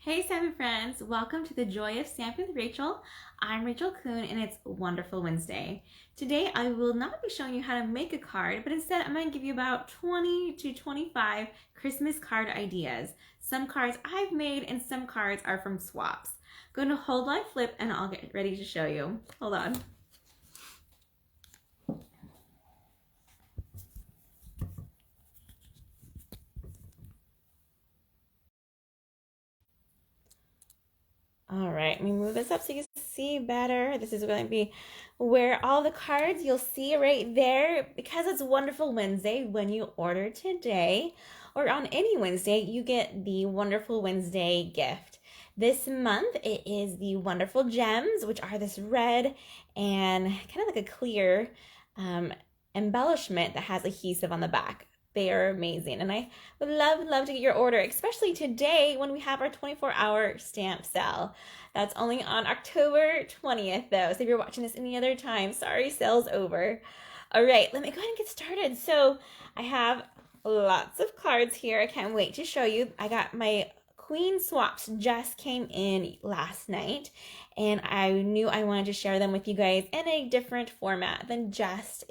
Hey Stampin' friends, welcome to the Joy of Stamping with Rachel. I'm Rachel Coon and it's Wonderful Wednesday. Today I will not be showing you how to make a card, but instead I'm going to give you about 20 to 25 Christmas card ideas. Some cards I've made and some cards are from swaps. Go to hold line flip and I'll get ready to show you. Hold on. All right, let me move this up so you can see better. This is going to be where all the cards you'll see right there. Because it's Wonderful Wednesday, when you order today or on any Wednesday, you get the Wonderful Wednesday gift. This month, it is the Wonderful Gems, which are this red and kind of like a clear embellishment that has adhesive on the back. They are amazing, and I would love to get your order, especially today when we have our 24-hour stamp sale. That's only on October 20th though, so if you're watching this any other time, sorry, sale's over. All right, let me go ahead and get started. So I have lots of cards here. I can't wait to show you. I got my Queen swaps just came in last night, and I knew I wanted to share them with you guys in a different format than just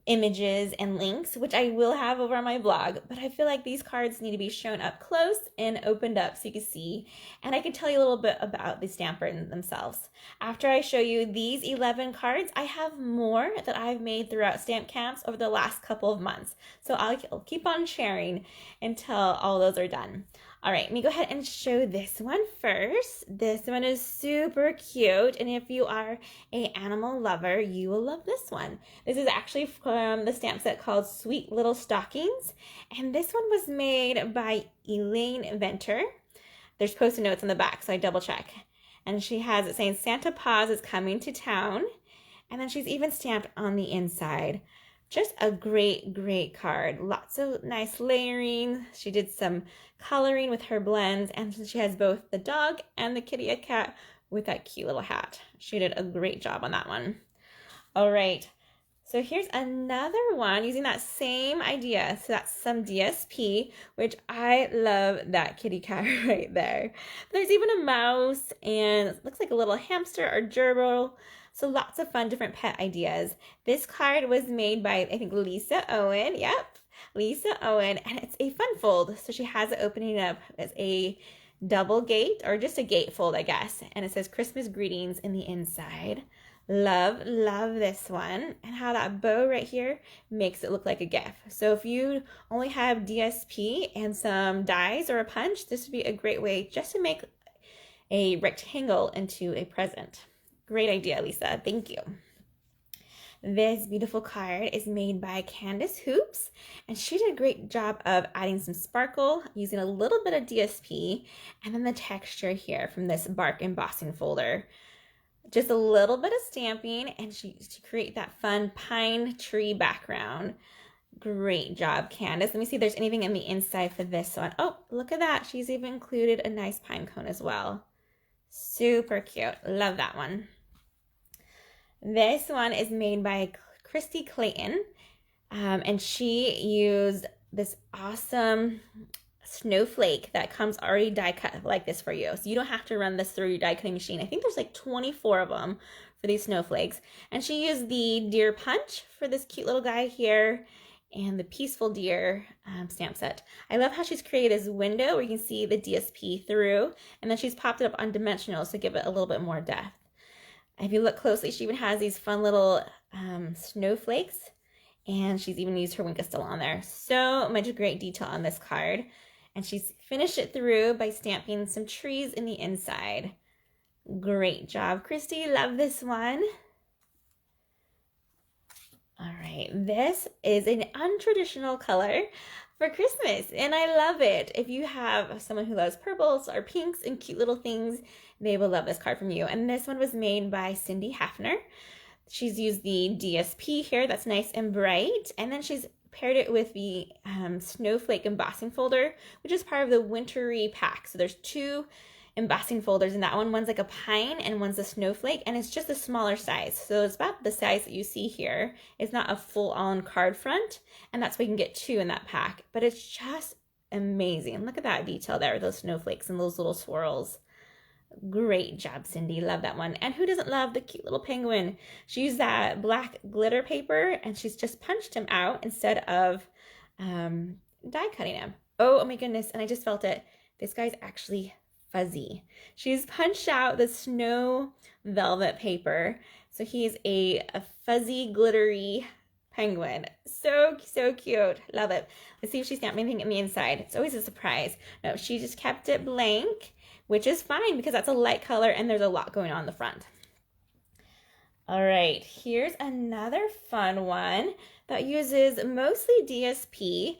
images and links, which I will have over on my blog, but I feel like these cards need to be shown up close and opened up so you can see, and I can tell you a little bit about the stamper themselves. After I show you these 11 cards, I have more that I've made throughout stamp camps over the last couple of months, so I'll keep on sharing until all those are done. All right, let me go ahead and show this one first. This one is super cute, and if you are an animal lover, you will love this one. This is actually from the stamp set called Sweet Little Stockings, and this one was made by Elaine Venter. There's post-it notes on the back, so I double check. And she has it saying Santa Paws is coming to town, and then she's even stamped on the inside. Just a great card. Lots of nice layering. She did some coloring with her blends, and she has both the dog and the kitty cat with that cute little hat. She did a great job on that one. All right, so here's another one using that same idea. So that's some DSP, which I love that kitty cat right there. There's even a mouse, and it looks like a little hamster or gerbil. So lots of fun different pet ideas. This card was made by, I think, Lisa Owen. Yep, Lisa Owen, and it's a fun fold. So she has it opening up as a double gate, or just a gate fold, I guess. And it says Christmas greetings in the inside. Love this one, and how that bow right here makes it look like a gift. So if you only have DSP and some dies or a punch, this would be a great way just to make a rectangle into a present. Great idea, Lisa. Thank you. This beautiful card is made by Candace Hoops, and she did a great job of adding some sparkle using a little bit of DSP and then the texture here from this bark embossing folder. Just a little bit of stamping, and to create that fun pine tree background. Great job, Candace. Let me see if there's anything in the inside for this one. Oh, look at that. She's even included a nice pine cone as well. Super cute. Love that one. This one is made by Christy Clayton, and she used this awesome snowflake that comes already die cut like this for you. So you don't have to run this through your die cutting machine. I think there's like 24 of them for these snowflakes. And she used the deer punch for this cute little guy here and the peaceful deer stamp set. I love how she's created this window where you can see the DSP through, and then she's popped it up on dimensional to give it a little bit more depth. If you look closely, she even has these fun little snowflakes, and she's even used her Wink still on there. So much great detail on this card. And she's finished it through by stamping some trees in the inside. Great job, Christy. Love this one. All right, this is an untraditional color for Christmas, and I love it. If you have someone who loves purples or pinks and cute little things, they will love this card from you. And this one was made by Cindy Hafner. She's used the DSP here, that's nice and bright, and then she's paired it with the snowflake embossing folder, which is part of the wintry pack. So there's two embossing folders in that one. One's like a pine and one's a snowflake, and it's just a smaller size. So it's about the size that you see here. It's not a full-on card front, and that's why you can get two in that pack. But it's just amazing. Look at that detail there, those snowflakes and those little swirls. Great job, Cindy. Love that one. And who doesn't love the cute little penguin? She used that black glitter paper and she's just punched him out instead of die cutting him. Oh my goodness. And I just felt it. This guy's actually fuzzy. She's punched out the snow velvet paper. So he's a fuzzy, glittery penguin. So cute. Love it. Let's see if she stamped anything in the inside. It's always a surprise. No, she just kept it blank, which is fine because that's a light color and there's a lot going on the front. All right, here's another fun one that uses mostly DSP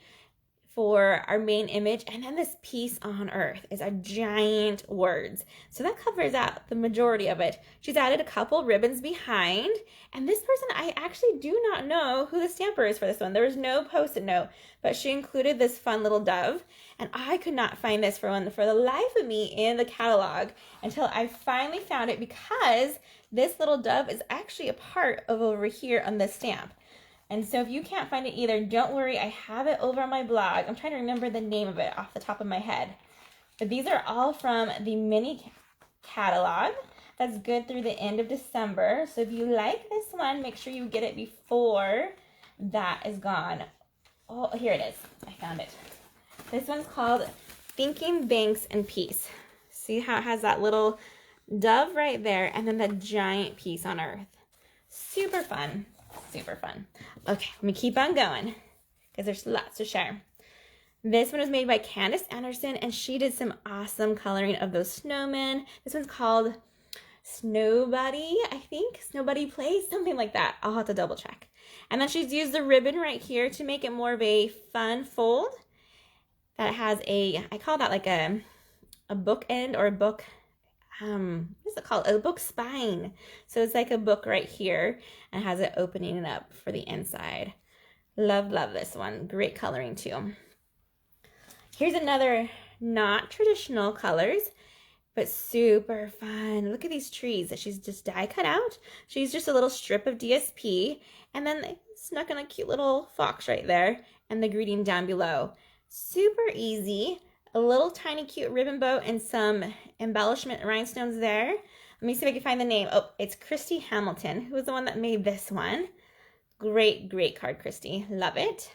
for our main image, and then this piece on earth is a giant words. So that covers out the majority of it. She's added a couple ribbons behind, and this person, I actually do not know who the stamper is for this one. There was no post-it note, but she included this fun little dove, and I could not find this for the life of me in the catalog until I finally found it, because this little dove is actually a part of over here on this stamp. And so if you can't find it either, don't worry, I have it over on my blog. I'm trying to remember the name of it off the top of my head. But these are all from the mini catalog that's good through the end of December. So if you like this one, make sure you get it before that is gone. Oh, here it is. I found it. This one's called Thinking Banks and Peace. See how it has that little dove right there and then the giant piece on earth. Super fun. Super fun. Okay, let me keep on going because there's lots to share. This one was made by Candace Anderson, and she did some awesome coloring of those snowmen. This one's called Snowbody, I think. Snowbody Place, something like that. I'll have to double check. And then she's used the ribbon right here to make it more of a fun fold. That has a, I call that like a book end or a book, what's it called? A book spine. So it's like a book right here and has it opening up for the inside. Love this one. Great coloring too. Here's another not traditional colors, but super fun. Look at these trees that she's just die cut out. She's just a little strip of DSP and then they snuck in a cute little fox right there and the greeting down below. Super easy. A little tiny cute ribbon bow and some embellishment rhinestones there. Let me see if I can find the name. Oh, it's Christy Hamilton, who was the one that made this one. Great card, Christy. Love it.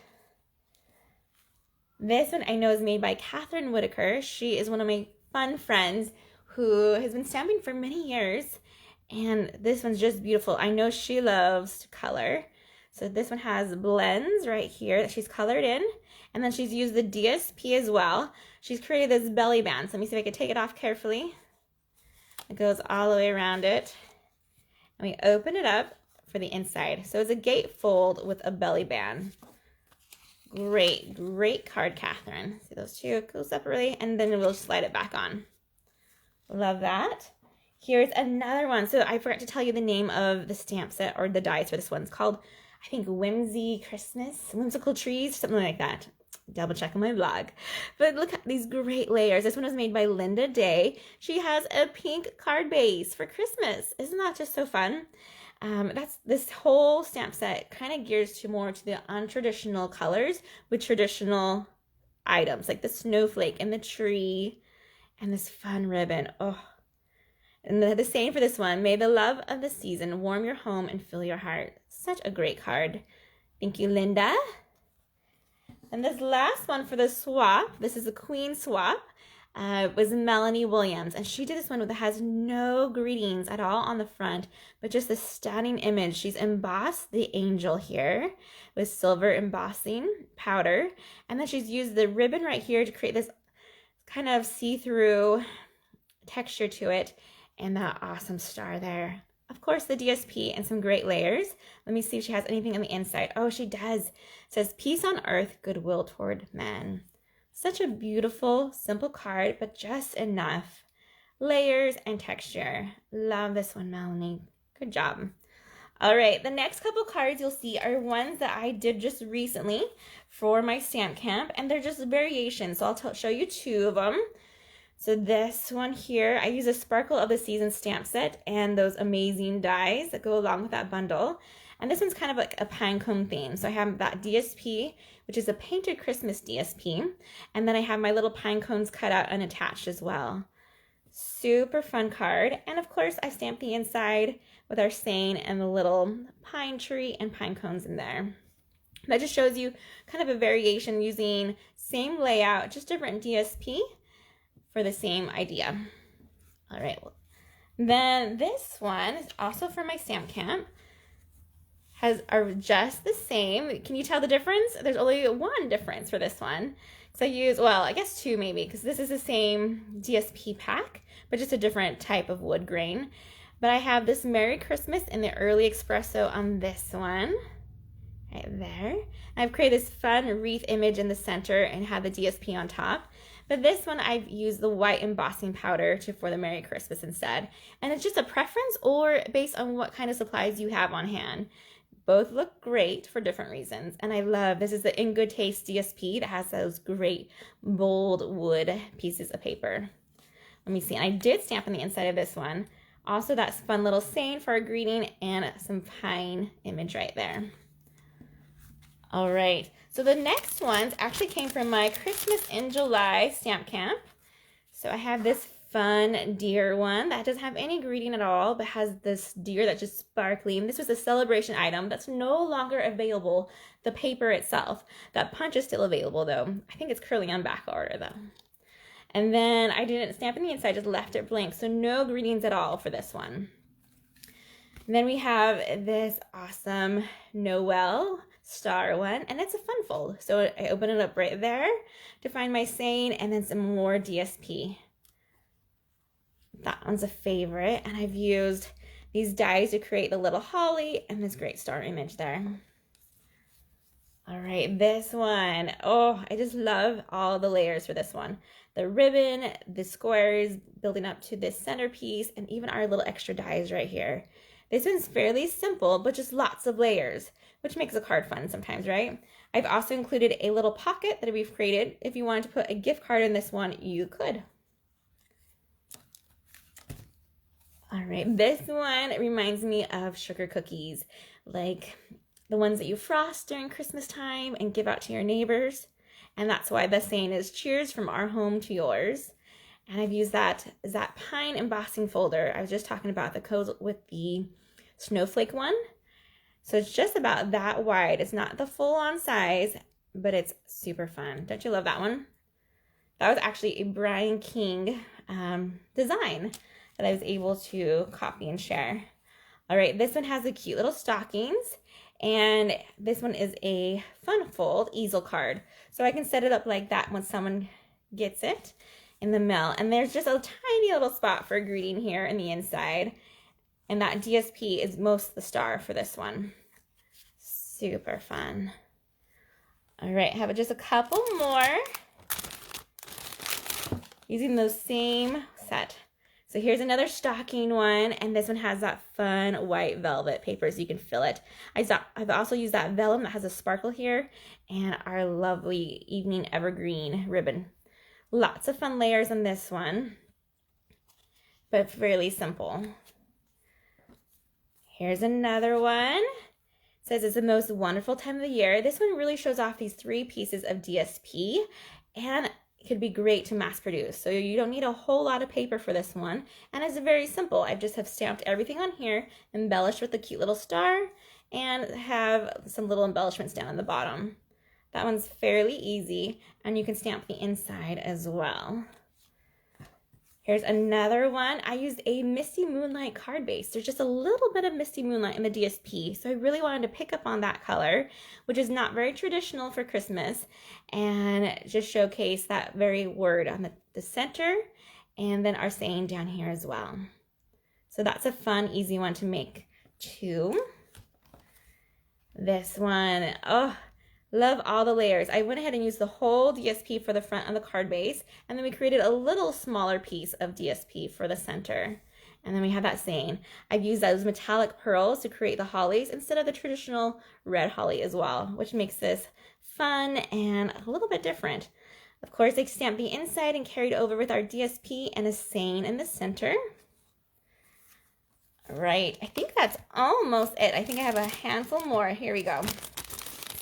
This one I know is made by Catherine Whitaker. She is one of my fun friends who has been stamping for many years. And this one's just beautiful. I know she loves to color. So this one has blends right here that she's colored in. And then she's used the DSP as well. She's created this belly band. So let me see if I can take it off carefully. It goes all the way around it. And we open it up for the inside. So it's a gatefold with a belly band. Great card, Catherine. See those two go separately, and then we'll slide it back on. Love that. Here's another one. So I forgot to tell you the name of the stamp set or the dies for this one. It's called, I think, Whimsical Trees, something like that. Double check on my blog. But look at these great layers. This one was made by Linda Day. She has a pink card base for Christmas. Isn't that just so fun? This whole stamp set kind of gears more to the untraditional colors with traditional items like the snowflake and the tree and this fun ribbon. Oh, and the same for this one. May the love of the season warm your home and fill your heart. Such a great card. Thank you, Linda. And this last one for the swap, this is a Queen swap, was Melanie Williams. And she did this one that has no greetings at all on the front, but just a stunning image. She's embossed the angel here with silver embossing powder. And then she's used the ribbon right here to create this kind of see-through texture to it. And that awesome star there. Of course, the DSP and some great layers. Let me see if she has anything on the inside. Oh, she does. It says, peace on earth, goodwill toward men. Such a beautiful, simple card, but just enough layers and texture. Love this one, Melanie. Good job. All right, the next couple cards you'll see are ones that I did just recently for my stamp camp, and they're just variations. So I'll show you two of them. So this one here, I use a Sparkle of the Season stamp set and those amazing dies that go along with that bundle. And this one's kind of like a pine cone theme. So I have that DSP, which is a painted Christmas DSP. And then I have my little pine cones cut out and attached as well. Super fun card. And of course, I stamped the inside with our saying and the little pine tree and pine cones in there. That just shows you kind of a variation using same layout, just different DSP for the same idea. All right. Then this one is also for my stamp camp. Are just the same. Can you tell the difference? There's only one difference for this one. So I use, well, I guess two maybe, because this is the same DSP pack, but just a different type of wood grain. But I have this Merry Christmas in the early espresso on this one, right there. And I've created this fun wreath image in the center and have the DSP on top. But this one I've used the white embossing powder for the Merry Christmas instead. And it's just a preference or based on what kind of supplies you have on hand. Both look great for different reasons. And I love, this is the In Good Taste DSP that has those great bold wood pieces of paper. Let me see. And I did stamp on the inside of this one. Also that fun little saying for our greeting and some pine image right there. All right. So the next ones actually came from my Christmas in July stamp camp. So I have this fun deer one that doesn't have any greeting at all, but has this deer that's just sparkling. This was a celebration item that's no longer available, the paper itself. That punch is still available though. I think it's currently on back order though. And then I didn't stamp in the inside, just left it blank. So no greetings at all for this one. And then we have this awesome Noel star one, and it's a fun fold. So I open it up right there to find my saying and then some more DSP. That one's a favorite, and I've used these dies to create the little holly and this great star image there. All right, this one. Oh, I just love all the layers for this one. The ribbon, the squares building up to this centerpiece, and even our little extra dies right here. This one's fairly simple, but just lots of layers, which makes a card fun sometimes, right? I've also included a little pocket that we've created. If you wanted to put a gift card in this one, you could. All right, this one reminds me of sugar cookies, like the ones that you frost during Christmas time and give out to your neighbors. And that's why the saying is cheers from our home to yours. And I've used that pine embossing folder I was just talking about that goes with the snowflake one. So it's just about that wide. It's not the full-on size, but it's super fun. Don't you love that one? That was actually a Brian King design that I was able to copy and share. All right, this one has the cute little stockings, and this one is a fun fold easel card. So I can set it up like that when someone gets it in the mail. And there's just a tiny little spot for a greeting here in the inside. And that DSP is most the star for this one. Super fun. All right, I have just a couple more using those same set. So here's another stocking one, and this one has that fun white velvet paper so you can fill it. I've also used that vellum that has a sparkle here and our lovely evening evergreen ribbon. Lots of fun layers on this one, but fairly simple. Here's another one. It says it's the most wonderful time of the year. This one really shows off these 3 pieces of DSP, and it could be great to mass produce. So you don't need a whole lot of paper for this one. And it's very simple. I just have stamped everything on here, embellished with a cute little star, and have some little embellishments down on the bottom. That one's fairly easy, and you can stamp the inside as well. Here's another one. I used a Misty Moonlight card base. There's just a little bit of Misty Moonlight in the DSP, so I really wanted to pick up on that color, which is not very traditional for Christmas, and just showcase that very word on the center, and then our saying down here as well. So that's a fun, easy one to make too. This one, oh, love all the layers. I went ahead and used the whole DSP for the front of the card base, and then we created a little smaller piece of DSP for the center. And then we have that saying. I've used those metallic pearls to create the hollies instead of the traditional red holly as well, which makes this fun and a little bit different. Of course, I stamped the inside and carried over with our DSP and a saying in the center. Right, I think that's almost it. I think I have a handful more. Here we go.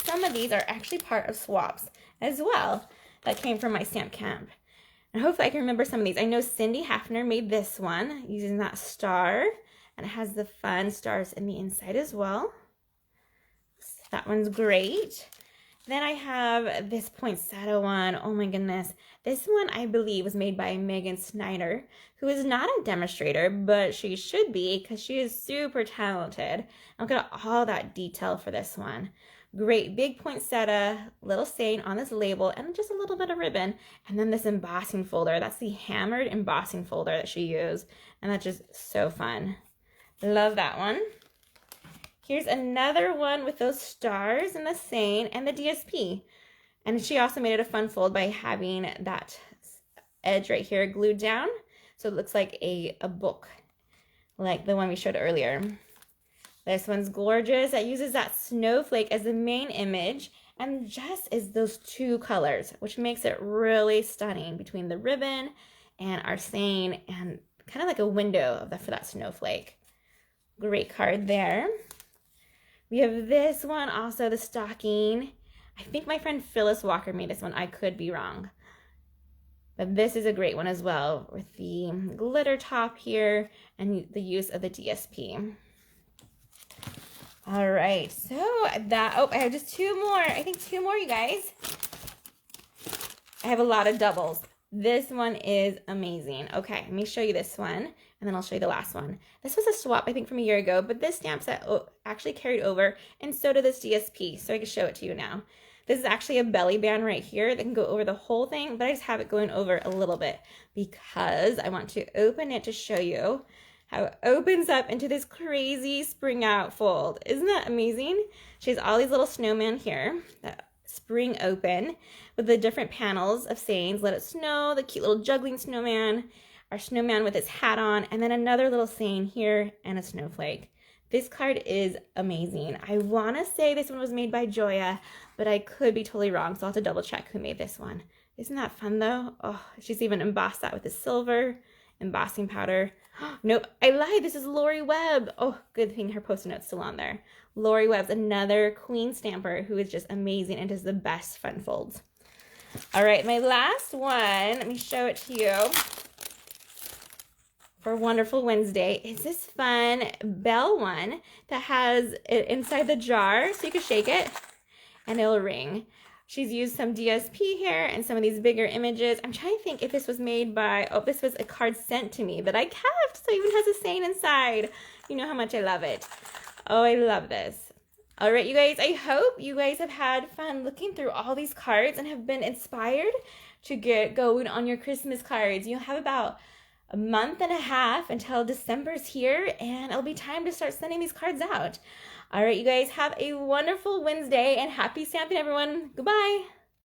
Some of these are actually part of swaps as well that came from my stamp camp. And hopefully I can remember some of these. I know Cindy Hafner made this one using that star, and it has the fun stars in the inside as well. So that one's great. Then I have this poinsettia one. Oh my goodness. This one I believe was made by Megan Snyder, who is not a demonstrator, but she should be because she is super talented. Look at all that detail for this one. Great big poinsettia, little saying on this label, and just a little bit of ribbon. And then this embossing folder. That's the hammered embossing folder that she used. And that's just so fun. Love that one. Here's another one with those stars and the saying and the DSP. And she also made it a fun fold by having that edge right here glued down. So it looks like a book, like the one we showed earlier. This one's gorgeous. It uses that snowflake as the main image and just is those two colors, which makes it really stunning between the ribbon and our saying and kind of like a window for that snowflake. Great card there. We have this one also, the stocking. I think my friend Phyllis Walker made this one. I could be wrong. But this is a great one as well with the glitter top here and the use of the DSP. All right, so I have just two more. I think two more, you guys. I have a lot of doubles. This one is amazing. Okay, let me show you this one, and then I'll show you the last one. This was a swap, I think, from a year ago, but this stamp set actually carried over, and so did this DSP, so I can show it to you now. This is actually a belly band right here that can go over the whole thing, but I just have it going over a little bit because I want to open it to show you how it opens up into this crazy spring out fold. Isn't that amazing? She has all these little snowmen here that spring open with the different panels of sayings. Let it snow, the cute little juggling snowman, our snowman with his hat on, and then another little saying here and a snowflake. This card is amazing. I want to say this one was made by Joya, but I could be totally wrong, so I'll have to double check who made this one. Isn't that fun though? Oh, she's even embossed that with the silver embossing powder. Nope, I lied. This is Lori Webb. Oh, good thing her Post-it note's still on there. Lori Webb's another queen stamper who is just amazing and does the best fun folds. All right, my last one, let me show it to you for Wonderful Wednesday, is this fun bell one that has it inside the jar so you can shake it and it'll ring. She's used some DSP here and some of these bigger images. I'm trying to think if this was made by, oh, this was a card sent to me that I kept, so it even has a saying inside. You know how much I love it. Oh, I love this. All right, you guys, I hope you guys have had fun looking through all these cards and have been inspired to get going on your Christmas cards. You'll have about a month and a half until December's here, and it'll be time to start sending these cards out. All right, you guys, have a wonderful Wednesday and happy stamping, everyone. Goodbye.